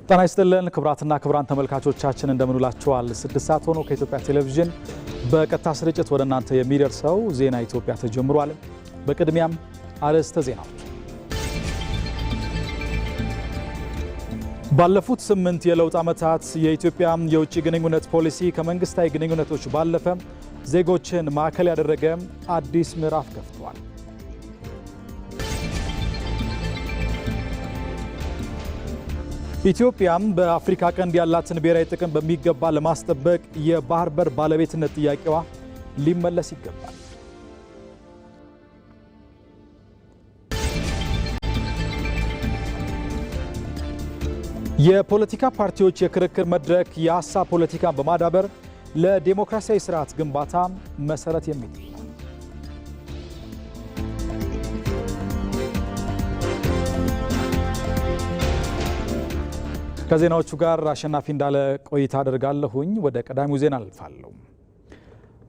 ጤና ይስጥልን ክቡራትና ክቡራን ተመልካቾቻችን እንደምንውላችኋል። 6 ሰዓት ሆኖ ከኢትዮጵያ ቴሌቪዥን በቀጥታ ስርጭት ወደ እናንተ የሚደርሰው ዜና ኢትዮጵያ ተጀምሯል። በቅድሚያም አርዕስተ ዜናዎች። ባለፉት 8 የለውጥ ዓመታት የኢትዮጵያ የውጭ ግንኙነት ፖሊሲ ከመንግስታዊ ግንኙነቶች ባለፈ ዜጎችን ማዕከል ያደረገ አዲስ ምዕራፍ ከፍቷል። ኢትዮጵያም በአፍሪካ ቀንድ ያላትን ብሔራዊ ጥቅም በሚገባ ለማስጠበቅ የባህር በር ባለቤትነት ጥያቄዋ ሊመለስ ይገባል። የፖለቲካ ፓርቲዎች የክርክር መድረክ የሀሳብ ፖለቲካን በማዳበር ለዲሞክራሲያዊ ስርዓት ግንባታ መሰረት የሚጥል ነው። ከዜናዎቹ ጋር አሸናፊ እንዳለ ቆይታ አደርጋለሁኝ። ወደ ቀዳሚው ዜና አልፋለሁ።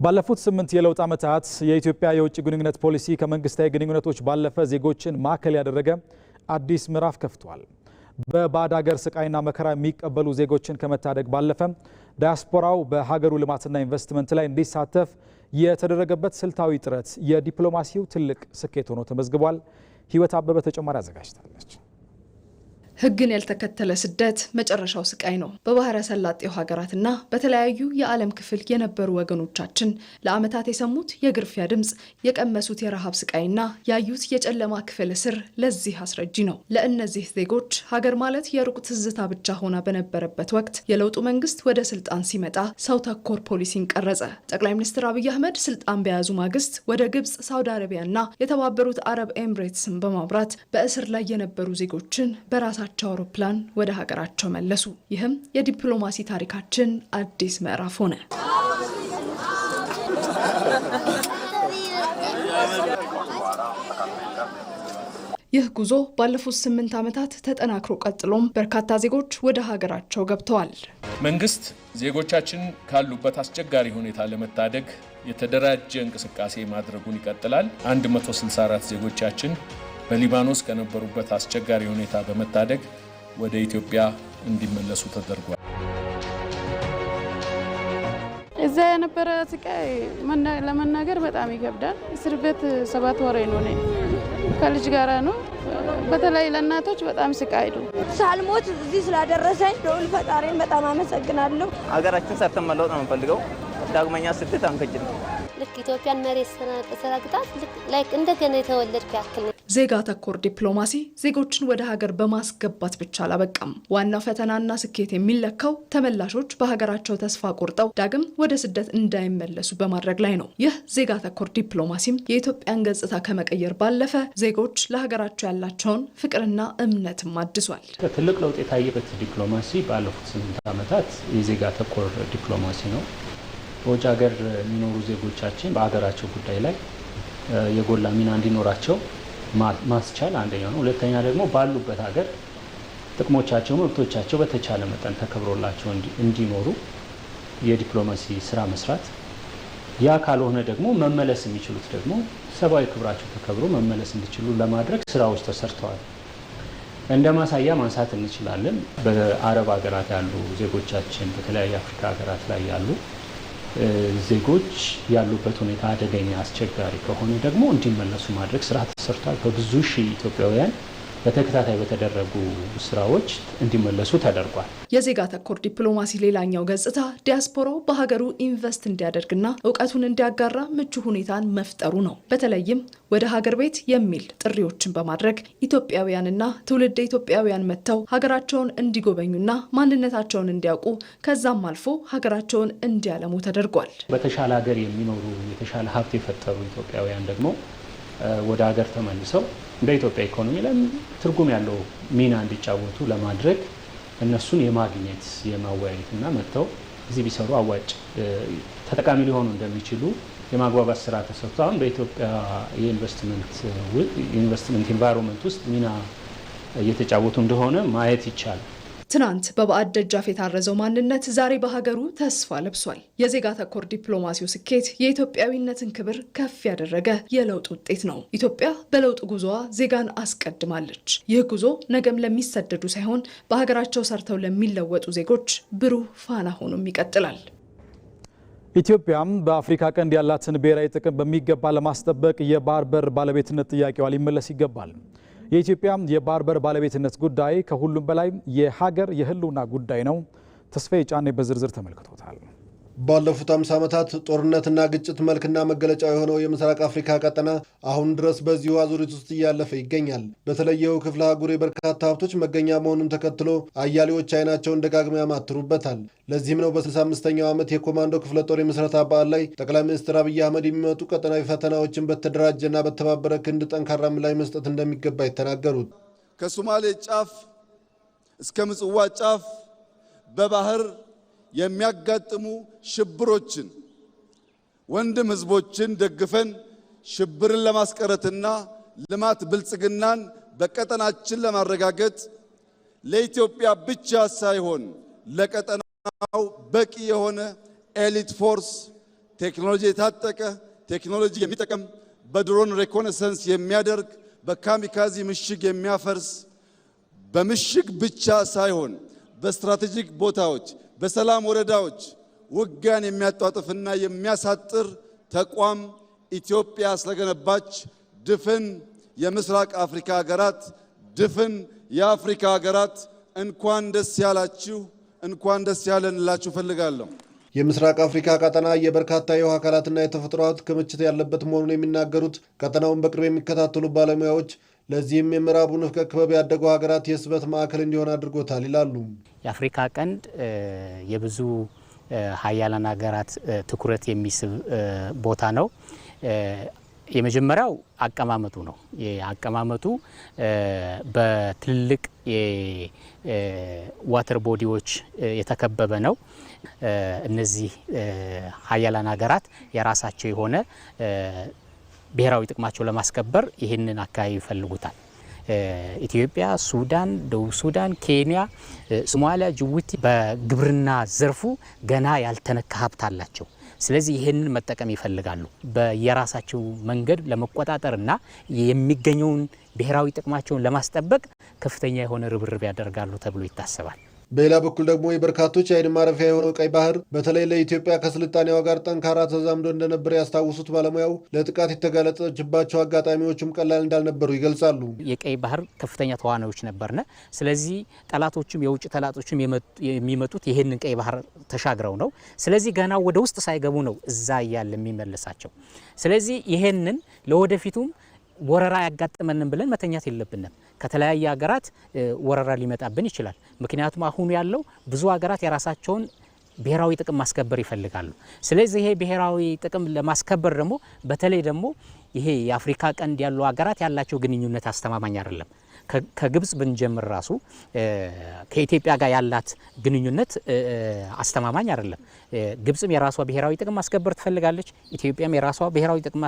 ባለፉት 8 የለውጥ ዓመታት የኢትዮጵያ የውጭ ግንኙነት ፖሊሲ ከመንግስታዊ ግንኙነቶች ባለፈ ዜጎችን ማዕከል ያደረገ አዲስ ምዕራፍ ከፍቷል። በባዕድ ሀገር ስቃይና መከራ የሚቀበሉ ዜጎችን ከመታደግ ባለፈ ዳያስፖራው በሀገሩ ልማትና ኢንቨስትመንት ላይ እንዲሳተፍ የተደረገበት ስልታዊ ጥረት የዲፕሎማሲው ትልቅ ስኬት ሆኖ ተመዝግቧል። ህይወት አበበ ተጨማሪ አዘጋጅታለች። ህግን ያልተከተለ ስደት መጨረሻው ስቃይ ነው። በባህረ ሰላጤው ሀገራትና በተለያዩ የዓለም ክፍል የነበሩ ወገኖቻችን ለዓመታት የሰሙት የግርፊያ ድምፅ፣ የቀመሱት የረሃብ ስቃይና ያዩት የጨለማ ክፍል እስር ለዚህ አስረጂ ነው። ለእነዚህ ዜጎች ሀገር ማለት የሩቅ ትዝታ ብቻ ሆና በነበረበት ወቅት የለውጡ መንግስት ወደ ስልጣን ሲመጣ ሰው ተኮር ፖሊሲን ቀረጸ። ጠቅላይ ሚኒስትር አብይ አህመድ ስልጣን በያዙ ማግስት ወደ ግብጽ፣ ሳውዲ አረቢያና የተባበሩት አረብ ኤምሬትስን በማብራት በእስር ላይ የነበሩ ዜጎችን በራሳቸው አውሮፕላን ወደ ሀገራቸው መለሱ። ይህም የዲፕሎማሲ ታሪካችን አዲስ ምዕራፍ ሆነ። ይህ ጉዞ ባለፉት 8 ዓመታት ተጠናክሮ ቀጥሎም በርካታ ዜጎች ወደ ሀገራቸው ገብተዋል። መንግስት ዜጎቻችን ካሉበት አስቸጋሪ ሁኔታ ለመታደግ የተደራጀ እንቅስቃሴ ማድረጉን ይቀጥላል። 164 ዜጎቻችን በሊባኖስ ከነበሩበት አስቸጋሪ ሁኔታ በመታደግ ወደ ኢትዮጵያ እንዲመለሱ ተደርጓል። እዛ የነበረ ስቃይ ለመናገር በጣም ይከብዳል። እስር ቤት 7 ወር ነው። ከልጅ ጋር ነው። በተለይ ለእናቶች በጣም ስቃይ ነው። ሳልሞት እዚህ ስላደረሰኝ ደውል ፈጣሪን በጣም አመሰግናለሁ። ሀገራችን ሰርተን መለወጥ ነው የምንፈልገው። ዳግመኛ ስደት አንከጅልም። ልክ ኢትዮጵያን መሬት ሰራግታት ላይክ እንደገና የተወለድኩ ያክል ነው። ዜጋ ተኮር ዲፕሎማሲ ዜጎችን ወደ ሀገር በማስገባት ብቻ አላበቃም። ዋናው ፈተናና ስኬት የሚለካው ተመላሾች በሀገራቸው ተስፋ ቆርጠው ዳግም ወደ ስደት እንዳይመለሱ በማድረግ ላይ ነው። ይህ ዜጋ ተኮር ዲፕሎማሲም የኢትዮጵያን ገጽታ ከመቀየር ባለፈ ዜጎች ለሀገራቸው ያላቸውን ፍቅርና እምነትም አድሷል። ትልቅ ለውጥ የታየበት ዲፕሎማሲ ባለፉት 8 ዓመታት የዜጋ ተኮር ዲፕሎማሲ ነው። በውጭ ሀገር የሚኖሩ ዜጎቻችን በሀገራቸው ጉዳይ ላይ የጎላ ሚና እንዲኖራቸው ማስቻል አንደኛው ነው። ሁለተኛ ደግሞ ባሉበት ሀገር ጥቅሞቻቸው፣ መብቶቻቸው በተቻለ መጠን ተከብሮላቸው እንዲኖሩ የዲፕሎማሲ ስራ መስራት። ያ ካልሆነ ደግሞ መመለስ የሚችሉት ደግሞ ሰብአዊ ክብራቸው ተከብሮ መመለስ እንዲችሉ ለማድረግ ስራዎች ተሰርተዋል። እንደ ማሳያ ማንሳት እንችላለን። በአረብ ሀገራት ያሉ ዜጎቻችን፣ በተለያዩ አፍሪካ ሀገራት ላይ ያሉ ዜጎች ያሉበት ሁኔታ አደገኛ፣ አስቸጋሪ ከሆነ ደግሞ እንዲመለሱ ማድረግ ስራ ተሰርቷል። በብዙ ሺህ ኢትዮጵያውያን በተከታታይ በተደረጉ ስራዎች እንዲመለሱ ተደርጓል። የዜጋ ተኮር ዲፕሎማሲ ሌላኛው ገጽታ ዲያስፖራው በሀገሩ ኢንቨስት እንዲያደርግና እውቀቱን እንዲያጋራ ምቹ ሁኔታን መፍጠሩ ነው። በተለይም ወደ ሀገር ቤት የሚል ጥሪዎችን በማድረግ ኢትዮጵያውያንና ትውልደ ኢትዮጵያውያን መጥተው ሀገራቸውን እንዲጎበኙና ማንነታቸውን እንዲያውቁ ከዛም አልፎ ሀገራቸውን እንዲያለሙ ተደርጓል። በተሻለ ሀገር የሚኖሩ የተሻለ ሀብት የፈጠሩ ኢትዮጵያውያን ደግሞ ወደ ሀገር ተመልሰው በኢትዮጵያ ኢኮኖሚ ላይ ትርጉም ያለው ሚና እንዲጫወቱ ለማድረግ እነሱን የማግኘት የማወያየትና መጥተው እዚህ ቢሰሩ አዋጭ ተጠቃሚ ሊሆኑ እንደሚችሉ የማግባባት ስራ ተሰርቶ አሁን በኢትዮጵያ የኢንቨስትመንት ኢንቫይሮንመንት ውስጥ ሚና እየተጫወቱ እንደሆነ ማየት ይቻላል። ትናንት በባዕድ ደጃፍ የታረዘው ማንነት ዛሬ በሀገሩ ተስፋ ለብሷል። የዜጋ ተኮር ዲፕሎማሲው ስኬት የኢትዮጵያዊነትን ክብር ከፍ ያደረገ የለውጥ ውጤት ነው። ኢትዮጵያ በለውጥ ጉዞዋ ዜጋን አስቀድማለች። ይህ ጉዞ ነገም ለሚሰደዱ ሳይሆን በሀገራቸው ሰርተው ለሚለወጡ ዜጎች ብሩህ ፋና ሆኖም ይቀጥላል። ኢትዮጵያም በአፍሪካ ቀንድ ያላትን ብሔራዊ ጥቅም በሚገባ ለማስጠበቅ የባህር በር ባለቤትነት ጥያቄዋ ሊመለስ ይገባል። የኢትዮጵያ የባህር በር ባለቤትነት ጉዳይ ከሁሉም በላይ የሀገር የህልውና ጉዳይ ነው። ተስፋዬ ጫኔ በዝርዝር ተመልክቶታል። ባለፉት 50 ዓመታት ጦርነትና ግጭት መልክና መገለጫው የሆነው የምስራቅ አፍሪካ ቀጠና አሁን ድረስ በዚሁ አዙሪት ውስጥ እያለፈ ይገኛል። በተለየው ክፍለ አህጉር የበርካታ ሀብቶች መገኛ መሆኑን ተከትሎ አያሌዎች አይናቸውን ደጋግመው ያማትሩበታል። ለዚህም ነው በ65ኛው ዓመት የኮማንዶ ክፍለ ጦር የምስረታ በዓል ላይ ጠቅላይ ሚኒስትር አብይ አህመድ የሚመጡ ቀጠናዊ ፈተናዎችን በተደራጀና በተባበረ ክንድ ጠንካራ ምላሽ መስጠት እንደሚገባ የተናገሩት። ከሶማሌ ጫፍ እስከ ምጽዋ ጫፍ በባህር የሚያጋጥሙ ሽብሮችን ወንድም ህዝቦችን ደግፈን ሽብርን ለማስቀረትና ልማት ብልጽግናን በቀጠናችን ለማረጋገጥ ለኢትዮጵያ ብቻ ሳይሆን ለቀጠናው በቂ የሆነ ኤሊት ፎርስ ቴክኖሎጂ የታጠቀ ቴክኖሎጂ የሚጠቀም በድሮን ሬኮኔሰንስ የሚያደርግ በካሚካዚ ምሽግ የሚያፈርስ በምሽግ ብቻ ሳይሆን በስትራቴጂክ ቦታዎች በሰላም ወረዳዎች ውጊያን የሚያጧጥፍና የሚያሳጥር ተቋም ኢትዮጵያ ስለገነባች ድፍን የምስራቅ አፍሪካ ሀገራት ድፍን የአፍሪካ ሀገራት እንኳን ደስ ያላችሁ እንኳን ደስ ያለንላችሁ ፈልጋለሁ። የምስራቅ አፍሪካ ቀጠና የበርካታ የውሃ አካላትና የተፈጥሮ ሀብት ክምችት ያለበት መሆኑን የሚናገሩት ቀጠናውን በቅርብ የሚከታተሉ ባለሙያዎች ለዚህም የምዕራቡ ንፍቀ ክበብ ያደጉ ሀገራት የስበት ማዕከል እንዲሆን አድርጎታል ይላሉ። የአፍሪካ ቀንድ የብዙ ሀያላን ሀገራት ትኩረት የሚስብ ቦታ ነው። የመጀመሪያው አቀማመጡ ነው። የአቀማመጡ በትልልቅ የዋተር ቦዲዎች የተከበበ ነው። እነዚህ ሀያላን ሀገራት የራሳቸው የሆነ ብሔራዊ ጥቅማቸው ለማስከበር ይህንን አካባቢ ይፈልጉታል። ኢትዮጵያ፣ ሱዳን፣ ደቡብ ሱዳን፣ ኬንያ፣ ሶማሊያ፣ ጅቡቲ በግብርና ዘርፉ ገና ያልተነካ ሀብት አላቸው። ስለዚህ ይህንን መጠቀም ይፈልጋሉ። በየራሳቸው መንገድ ለመቆጣጠርና የሚገኘውን ብሔራዊ ጥቅማቸውን ለማስጠበቅ ከፍተኛ የሆነ ርብርብ ያደርጋሉ ተብሎ ይታሰባል። በሌላ በኩል ደግሞ የበርካቶች የዓይን ማረፊያ የሆነው ቀይ ባህር በተለይ ለኢትዮጵያ ከስልጣኔዋ ጋር ጠንካራ ተዛምዶ እንደነበር ያስታውሱት ባለሙያው ለጥቃት የተጋለጠችባቸው አጋጣሚዎችም ቀላል እንዳልነበሩ ይገልጻሉ። የቀይ ባህር ከፍተኛ ተዋናዮች ነበርነ። ስለዚህ ጠላቶችም የውጭ ጠላቶችም የሚመጡት ይህንን ቀይ ባህር ተሻግረው ነው። ስለዚህ ገና ወደ ውስጥ ሳይገቡ ነው እዛ እያለ የሚመለሳቸው። ስለዚህ ይህንን ለወደፊቱም ወረራ ያጋጥመንን ብለን መተኛት የለብንም። ከተለያየ ሀገራት ወረራ ሊመጣብን ይችላል። ምክንያቱም አሁን ያለው ብዙ ሀገራት የራሳቸውን ብሔራዊ ጥቅም ማስከበር ይፈልጋሉ። ስለዚህ ይሄ ብሔራዊ ጥቅም ለማስከበር ደግሞ በተለይ ደግሞ ይሄ የአፍሪካ ቀንድ ያሉ ሀገራት ያላቸው ግንኙነት አስተማማኝ አይደለም። ከግብጽ ብንጀምር ራሱ ከኢትዮጵያ ጋር ያላት ግንኙነት አስተማማኝ አይደለም። ግብጽም የራሷ ብሔራዊ ጥቅም ማስከበር ትፈልጋለች፣ ኢትዮጵያም የራሷ ብሔራዊ ጥቅም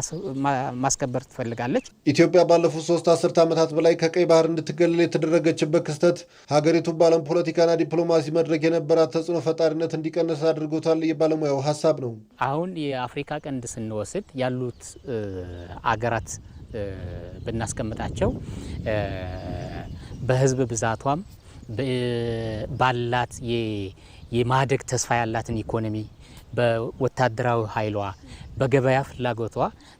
ማስከበር ትፈልጋለች። ኢትዮጵያ ባለፉት 3 አስርት ዓመታት በላይ ከቀይ ባህር እንድትገለል የተደረገችበት ክስተት ሀገሪቱ በዓለም ፖለቲካና ዲፕሎማሲ መድረክ የነበራት ተጽዕኖ ፈጣሪነት እንዲቀንስ አድርጎታል የባለሙያው ሀሳብ ነው። አሁን የአፍሪካ ቀንድ ስንወስድ ያሉት አገራት ብናስቀምጣቸው በህዝብ ብዛቷም ባላት የማደግ ተስፋ ያላትን ኢኮኖሚ በወታደራዊ ኃይሏ በገበያ ፍላጎቷ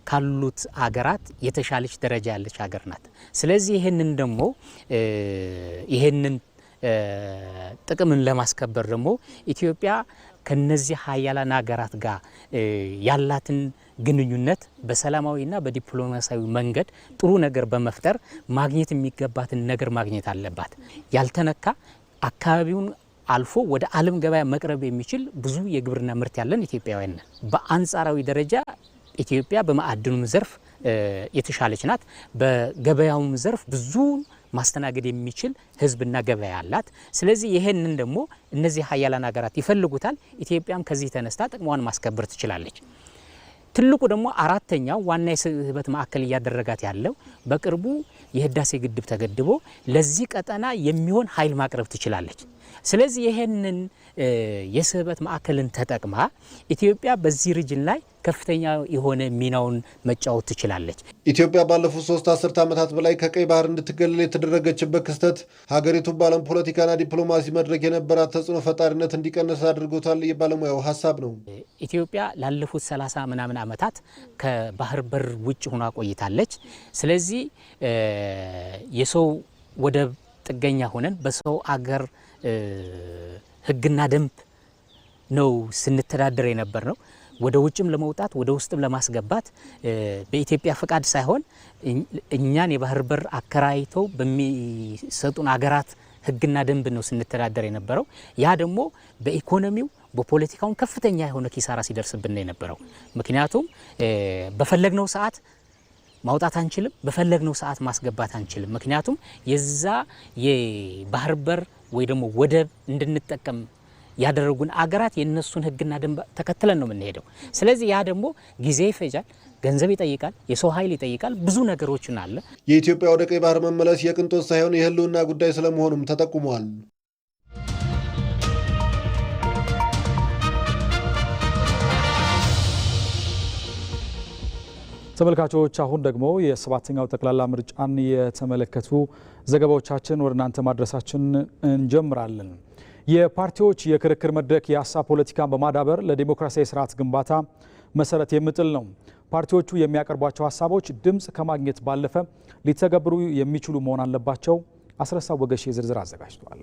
ካሉት ሀገራት የተሻለች ደረጃ ያለች ሀገር ናት። ስለዚህ ይህንን ደግሞ ይህንን ጥቅምን ለማስከበር ደግሞ ኢትዮጵያ ከነዚህ ሀያላን ሀገራት ጋር ያላትን ግንኙነት በሰላማዊና በዲፕሎማሲያዊ መንገድ ጥሩ ነገር በመፍጠር ማግኘት የሚገባትን ነገር ማግኘት አለባት። ያልተነካ አካባቢውን አልፎ ወደ ዓለም ገበያ መቅረብ የሚችል ብዙ የግብርና ምርት ያለን ኢትዮጵያውያን ነን። በአንጻራዊ ደረጃ ኢትዮጵያ በማዕድኑም ዘርፍ የተሻለች ናት። በገበያውም ዘርፍ ብዙ ማስተናገድ የሚችል ህዝብና ገበያ አላት። ስለዚህ ይሄንን ደግሞ እነዚህ ሀያላን ሀገራት ይፈልጉታል። ኢትዮጵያም ከዚህ ተነስታ ጥቅሟን ማስከበር ትችላለች። ትልቁ ደግሞ አራተኛው ዋና የስበት ማዕከል እያደረጋት ያለው በቅርቡ የህዳሴ ግድብ ተገድቦ ለዚህ ቀጠና የሚሆን ኃይል ማቅረብ ትችላለች። ስለዚህ ይሄንን የስበት ማዕከልን ተጠቅማ ኢትዮጵያ በዚህ ሪጅን ላይ ከፍተኛ የሆነ ሚናውን መጫወት ትችላለች። ኢትዮጵያ ባለፉት 3 አስርት ዓመታት በላይ ከቀይ ባህር እንድትገለል የተደረገችበት ክስተት ሀገሪቱ በዓለም ፖለቲካና ዲፕሎማሲ መድረክ የነበራት ተጽዕኖ ፈጣሪነት እንዲቀንስ አድርጎታል የባለሙያው ሀሳብ ነው። ኢትዮጵያ ላለፉት 30 ምናምን ዓመታት ከባህር በር ውጭ ሆና ቆይታለች። ስለዚህ የሰው ወደብ ጥገኛ ሆነን በሰው አገር ህግና ደንብ ነው ስንተዳደር የነበር ነው። ወደ ውጭም ለመውጣት ወደ ውስጥም ለማስገባት በኢትዮጵያ ፍቃድ ሳይሆን እኛን የባህር በር አከራይተው በሚሰጡን አገራት ህግና ደንብ ነው ስንተዳደር የነበረው። ያ ደግሞ በኢኮኖሚው በፖለቲካው ከፍተኛ የሆነ ኪሳራ ሲደርስብን ነው የነበረው። ምክንያቱም በፈለግነው ሰዓት ማውጣት አንችልም፣ በፈለግነው ሰዓት ማስገባት አንችልም። ምክንያቱም የዛ የባህር በር ወይ ደግሞ ወደብ እንድንጠቀም ያደረጉን አገራት የነሱን ህግና ደንብ ተከትለን ነው የምንሄደው። ስለዚህ ያ ደግሞ ጊዜ ይፈጃል፣ ገንዘብ ይጠይቃል፣ የሰው ኃይል ይጠይቃል፣ ብዙ ነገሮችን አለ። የኢትዮጵያ ወደ ቀይ ባህር መመለስ የቅንጦት ሳይሆን የህልውና ጉዳይ ስለመሆኑም ተጠቁሟል። ተመልካቾች አሁን ደግሞ የ7ኛው ጠቅላላ ምርጫን የተመለከቱ ዘገባዎቻችን ወደ እናንተ ማድረሳችን እንጀምራለን። የፓርቲዎች የክርክር መድረክ የሀሳብ ፖለቲካን በማዳበር ለዲሞክራሲያዊ ስርዓት ግንባታ መሰረት የሚጥል ነው። ፓርቲዎቹ የሚያቀርቧቸው ሀሳቦች ድምፅ ከማግኘት ባለፈ ሊተገብሩ የሚችሉ መሆን አለባቸው። አስረሳ ወገሽ ዝርዝር አዘጋጅቷል።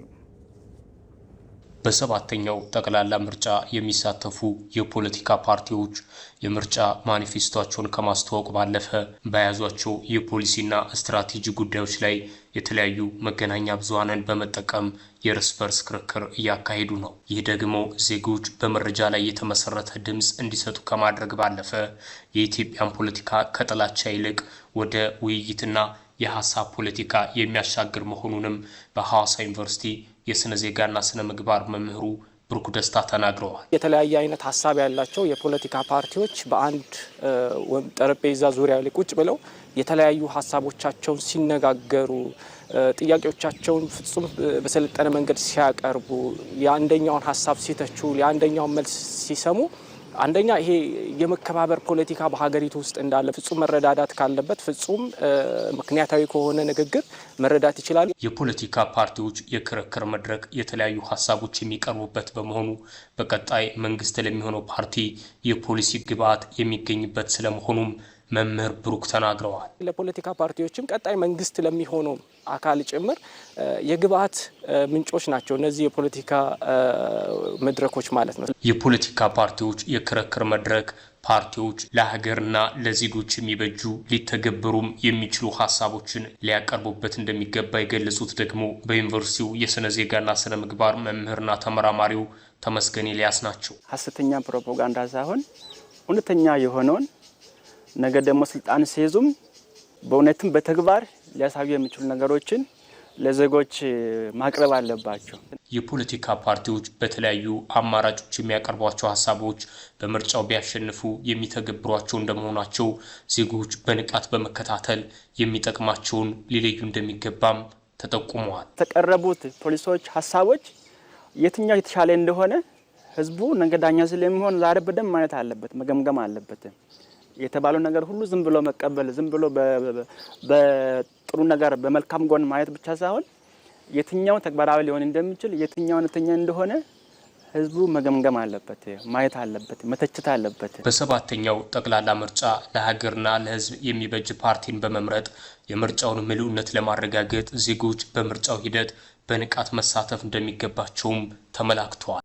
በ7ኛው ጠቅላላ ምርጫ የሚሳተፉ የፖለቲካ ፓርቲዎች የምርጫ ማኒፌስቶቸውን ከማስተዋወቅ ባለፈ በያዟቸው የፖሊሲና ስትራቴጂ ጉዳዮች ላይ የተለያዩ መገናኛ ብዙሃንን በመጠቀም የእርስ በርስ ክርክር እያካሄዱ ነው። ይህ ደግሞ ዜጎች በመረጃ ላይ የተመሰረተ ድምፅ እንዲሰጡ ከማድረግ ባለፈ የኢትዮጵያን ፖለቲካ ከጥላቻ ይልቅ ወደ ውይይትና የሀሳብ ፖለቲካ የሚያሻግር መሆኑንም በሐዋሳ ዩኒቨርሲቲ የስነ ዜጋና ስነ ምግባር መምህሩ ብሩክ ደስታ ተናግረዋል። የተለያየ አይነት ሀሳብ ያላቸው የፖለቲካ ፓርቲዎች በአንድ ጠረጴዛ ዙሪያ ላይ ቁጭ ብለው የተለያዩ ሀሳቦቻቸውን ሲነጋገሩ፣ ጥያቄዎቻቸውን ፍጹም በሰለጠነ መንገድ ሲያቀርቡ፣ የአንደኛውን ሀሳብ ሲተቹ፣ የአንደኛውን መልስ ሲሰሙ አንደኛ ይሄ የመከባበር ፖለቲካ በሀገሪቱ ውስጥ እንዳለ ፍጹም መረዳዳት ካለበት ፍጹም ምክንያታዊ ከሆነ ንግግር መረዳት ይችላል። የፖለቲካ ፓርቲዎች የክርክር መድረክ የተለያዩ ሀሳቦች የሚቀርቡበት በመሆኑ በቀጣይ መንግስት ለሚሆነው ፓርቲ የፖሊሲ ግብዓት የሚገኝበት ስለመሆኑም መምህር ብሩክ ተናግረዋል። ለፖለቲካ ፓርቲዎችም ቀጣይ መንግስት ለሚሆነው አካል ጭምር የግብዓት ምንጮች ናቸው እነዚህ የፖለቲካ መድረኮች ማለት ነው። የፖለቲካ ፓርቲዎች የክርክር መድረክ ፓርቲዎች ለሀገርና ለዜጎች የሚበጁ ሊተገበሩም የሚችሉ ሀሳቦችን ሊያቀርቡበት እንደሚገባ የገለጹት ደግሞ በዩኒቨርሲቲው የስነ ዜጋና ስነ ምግባር መምህርና ተመራማሪው ተመስገን ኤልያስ ናቸው። ሀሰተኛ ፕሮፓጋንዳ ሳይሆን እውነተኛ የሆነውን ነገር ደግሞ ስልጣን ሲይዙም በእውነትም በተግባር ሊያሳዩ የሚችሉ ነገሮችን ለዜጎች ማቅረብ አለባቸው። የፖለቲካ ፓርቲዎች በተለያዩ አማራጮች የሚያቀርቧቸው ሀሳቦች በምርጫው ቢያሸንፉ የሚተገብሯቸው እንደመሆናቸው ዜጎች በንቃት በመከታተል የሚጠቅማቸውን ሊለዩ እንደሚገባም ተጠቁመዋል። የተቀረቡት ፖሊሲዎች ሀሳቦች የትኛው የተሻለ እንደሆነ ህዝቡ ነገ ዳኛ ስለሚሆን ዛሬ በደንብ ማየት አለበት፣ መገምገም አለበት። የተባለው ነገር ሁሉ ዝም ብሎ መቀበል፣ ዝም ብሎ በጥሩ ነገር በመልካም ጎን ማየት ብቻ ሳይሆን የትኛው ተግባራዊ ሊሆን እንደሚችል የትኛው እውነተኛ እንደሆነ ህዝቡ መገምገም አለበት፣ ማየት አለበት፣ መተቸት አለበት። በ7ኛው ጠቅላላ ምርጫ ለሀገርና ለህዝብ የሚበጅ ፓርቲን በመምረጥ የምርጫውን ምሉዕነት ለማረጋገጥ ዜጎች በምርጫው ሂደት በንቃት መሳተፍ እንደሚገባቸውም ተመላክተዋል።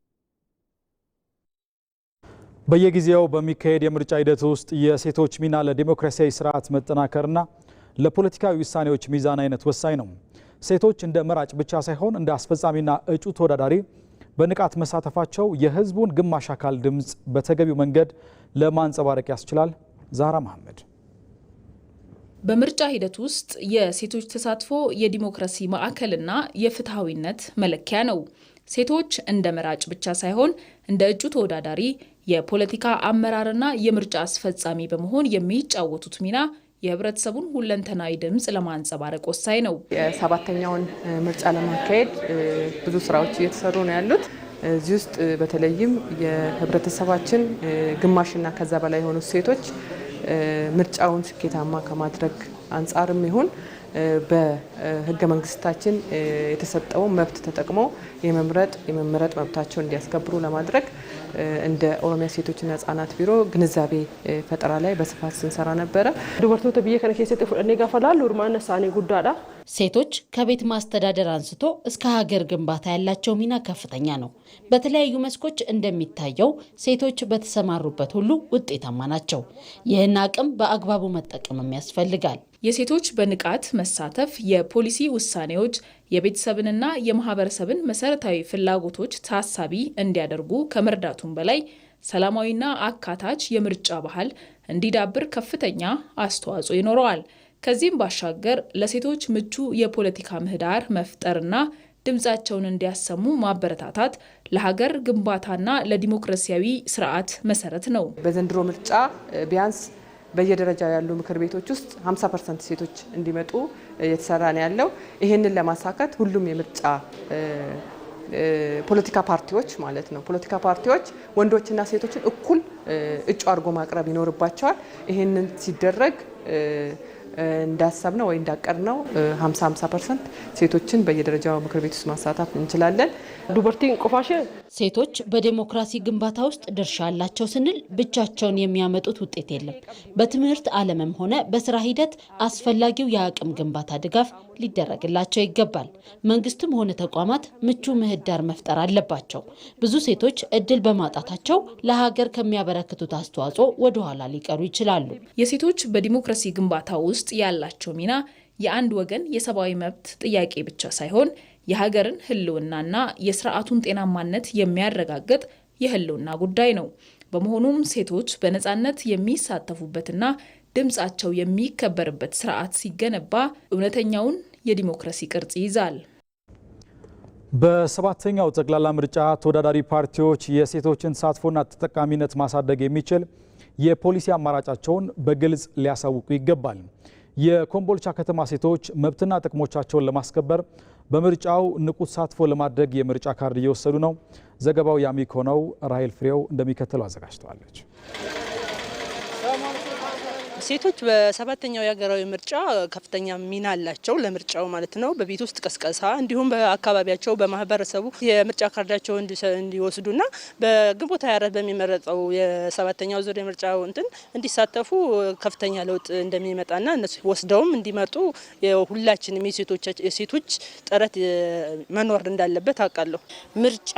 በየጊዜው በሚካሄድ የምርጫ ሂደት ውስጥ የሴቶች ሚና ለዲሞክራሲያዊ ስርዓት መጠናከርና ለፖለቲካዊ ውሳኔዎች ሚዛናዊነት ወሳኝ ነው። ሴቶች እንደ መራጭ ብቻ ሳይሆን እንደ አስፈጻሚና እጩ ተወዳዳሪ በንቃት መሳተፋቸው የህዝቡን ግማሽ አካል ድምፅ በተገቢው መንገድ ለማንጸባረቅ ያስችላል። ዛራ መሐመድ በምርጫ ሂደት ውስጥ የሴቶች ተሳትፎ የዲሞክራሲ ማዕከልና የፍትሃዊነት መለኪያ ነው። ሴቶች እንደ መራጭ ብቻ ሳይሆን እንደ እጩ ተወዳዳሪ የፖለቲካ አመራርና የምርጫ አስፈጻሚ በመሆን የሚጫወቱት ሚና የህብረተሰቡን ሁለንተናዊ ድምጽ ለማንጸባረቅ ወሳኝ ነው። የሰባተኛውን ምርጫ ለማካሄድ ብዙ ስራዎች እየተሰሩ ነው ያሉት። እዚህ ውስጥ በተለይም የህብረተሰባችን ግማሽና ከዛ በላይ የሆኑ ሴቶች ምርጫውን ስኬታማ ከማድረግ አንጻርም ይሁን በህገ መንግስታችን የተሰጠው መብት ተጠቅመው የመመረጥ መብታቸውን እንዲያስከብሩ ለማድረግ እንደ ኦሮሚያ ሴቶችና ህጻናት ቢሮ ግንዛቤ ፈጠራ ላይ በስፋት ስንሰራ ነበረ። ዱበርቶተ ብዬ ከነ ከሰተ ፍለኔ ጋፈላል ኡርማን ነሳኔ ጉዳዳ ሴቶች ከቤት ማስተዳደር አንስቶ እስከ ሀገር ግንባታ ያላቸው ሚና ከፍተኛ ነው። በተለያዩ መስኮች እንደሚታየው ሴቶች በተሰማሩበት ሁሉ ውጤታማ ናቸው። ይህን አቅም በአግባቡ መጠቀምም ያስፈልጋል። የሴቶች በንቃት መሳተፍ የፖሊሲ ውሳኔዎች የቤተሰብንና የማህበረሰብን መሰረታዊ ፍላጎቶች ታሳቢ እንዲያደርጉ ከመርዳቱም በላይ ሰላማዊና አካታች የምርጫ ባህል እንዲዳብር ከፍተኛ አስተዋጽኦ ይኖረዋል። ከዚህም ባሻገር ለሴቶች ምቹ የፖለቲካ ምህዳር መፍጠርና ድምጻቸውን እንዲያሰሙ ማበረታታት ለሀገር ግንባታና ለዲሞክራሲያዊ ስርዓት መሰረት ነው። በዘንድሮ ምርጫ ቢያንስ በየደረጃው ያሉ ምክር ቤቶች ውስጥ 50% ሴቶች እንዲመጡ እየተሰራ ነው ያለው። ይሄንን ለማሳካት ሁሉም የምርጫ ፖለቲካ ፓርቲዎች ማለት ነው ፖለቲካ ፓርቲዎች ወንዶችና ሴቶችን እኩል እጩ አድርጎ ማቅረብ ይኖርባቸዋል። ይሄንን ሲደረግ እንዳሰብነው ወይ እንዳቀድነው 50% ሴቶችን በየደረጃው ምክር ቤት ውስጥ ማሳተፍ እንችላለን። ዱበርቲን ቆፋሽ ሴቶች በዲሞክራሲ ግንባታ ውስጥ ድርሻ አላቸው ስንል ብቻቸውን የሚያመጡት ውጤት የለም። በትምህርት ዓለምም ሆነ በስራ ሂደት አስፈላጊው የአቅም ግንባታ ድጋፍ ሊደረግላቸው ይገባል። መንግስትም ሆነ ተቋማት ምቹ ምህዳር መፍጠር አለባቸው። ብዙ ሴቶች እድል በማጣታቸው ለሀገር ከሚያበረክቱት አስተዋጽኦ ወደ ኋላ ሊቀሩ ይችላሉ። የሴቶች በዲሞክራሲ ግንባታ ውስጥ ያላቸው ሚና የአንድ ወገን የሰብአዊ መብት ጥያቄ ብቻ ሳይሆን የሀገርን ህልውናና የስርዓቱን ጤናማነት የሚያረጋግጥ የህልውና ጉዳይ ነው። በመሆኑም ሴቶች በነፃነት የሚሳተፉበትና ድምጻቸው የሚከበርበት ስርዓት ሲገነባ እውነተኛውን የዲሞክራሲ ቅርጽ ይይዛል። በሰባተኛው ጠቅላላ ምርጫ ተወዳዳሪ ፓርቲዎች የሴቶችን ተሳትፎና ተጠቃሚነት ማሳደግ የሚችል የፖሊሲ አማራጫቸውን በግልጽ ሊያሳውቁ ይገባል። የኮምቦልቻ ከተማ ሴቶች መብትና ጥቅሞቻቸውን ለማስከበር በምርጫው ንቁ ተሳትፎ ለማድረግ የምርጫ ካርድ እየወሰዱ ነው። ዘገባው ያሚኮ ነው። ራሄል ፍሬው እንደሚከተለው አዘጋጅተዋለች። ሴቶች በሰባተኛው የሀገራዊ ምርጫ ከፍተኛ ሚና አላቸው ለምርጫው ማለት ነው። በቤት ውስጥ ቀስቀሳ እንዲሁም በአካባቢያቸው በማህበረሰቡ የምርጫ ካርዳቸው እንዲወስዱና በግንቦት 24 በሚመረጠው የሰባተኛው ዙር የምርጫው እንዲሳተፉ ከፍተኛ ለውጥ እንደሚመጣና እነሱ ወስደውም እንዲመርጡ ሁላችንም የሴቶች ጥረት መኖር እንዳለበት አውቃለሁ። ምርጫ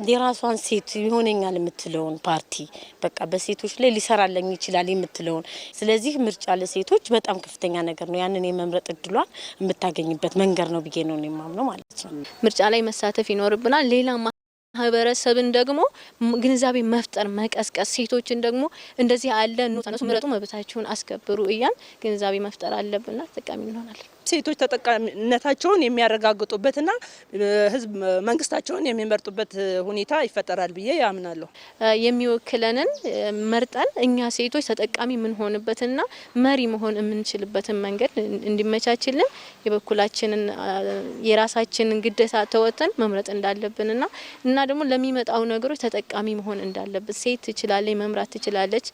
የራሷን ሴት ይሆነኛል የምትለውን ፓርቲ በቃ በሴቶች ላይ ሊሰራልኝ ይችላል የምትለውን ስለዚህ ምርጫ ለሴቶች በጣም ከፍተኛ ነገር ነው። ያንን የመምረጥ እድሏን የምታገኝበት መንገድ ነው ብዬ ነው የማምነው ማለት ነው። ምርጫ ላይ መሳተፍ ይኖርብናል። ሌላ ማህበረሰብን ደግሞ ግንዛቤ መፍጠር መቀስቀስ፣ ሴቶችን ደግሞ እንደዚህ አለ ተነሱ ምረጡ መብታችሁን አስከብሩ እያል ግንዛቤ መፍጠር አለብንና ተጠቃሚ እንሆናለን። ሴቶች ተጠቃሚነታቸውን የሚያረጋግጡበትና ህዝብ መንግስታቸውን የሚመርጡበት ሁኔታ ይፈጠራል ብዬ ያምናለሁ። የሚወክለንን መርጠን እኛ ሴቶች ተጠቃሚ የምንሆንበትና መሪ መሆን የምንችልበትን መንገድ እንዲመቻችልን የበኩላችንን የራሳችንን ግዴታ ተወጥተን መምረጥ እንዳለብንና ደግሞ ለሚመጣው ነገሮች ተጠቃሚ መሆን እንዳለብን። ሴት ትችላለች፣ መምራት ትችላለች፣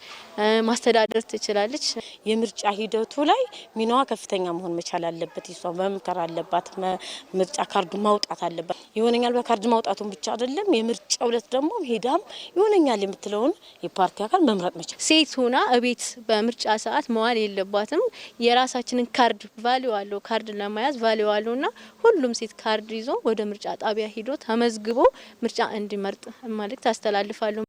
ማስተዳደር ትችላለች። የምርጫ ሂደቱ ላይ ሚናዋ ከፍተኛ መሆን መቻል አለበት። እሷ መምከር አለባት። ምርጫ ካርዱ ማውጣት አለባት። ይሆነኛል በካርድ ማውጣቱን ብቻ አይደለም፣ የምርጫው ዕለት ደግሞ ሄዳም ይሆነኛል የምትለውን የፓርቲ አካል መምረጥ መቻል። ሴት ሆና እቤት በምርጫ ሰዓት መዋል የለባትም። የራሳችንን ካርድ ቫልዩ አለው፣ ካርድ ለመያዝ ቫልዩ አለውና ሁሉም ሴት ካርድ ይዞ ወደ ምርጫ ጣቢያ ሄዶ ተመዝግቦ ምርጫ እንዲመርጥ መልእክት አስተላልፋለሁ።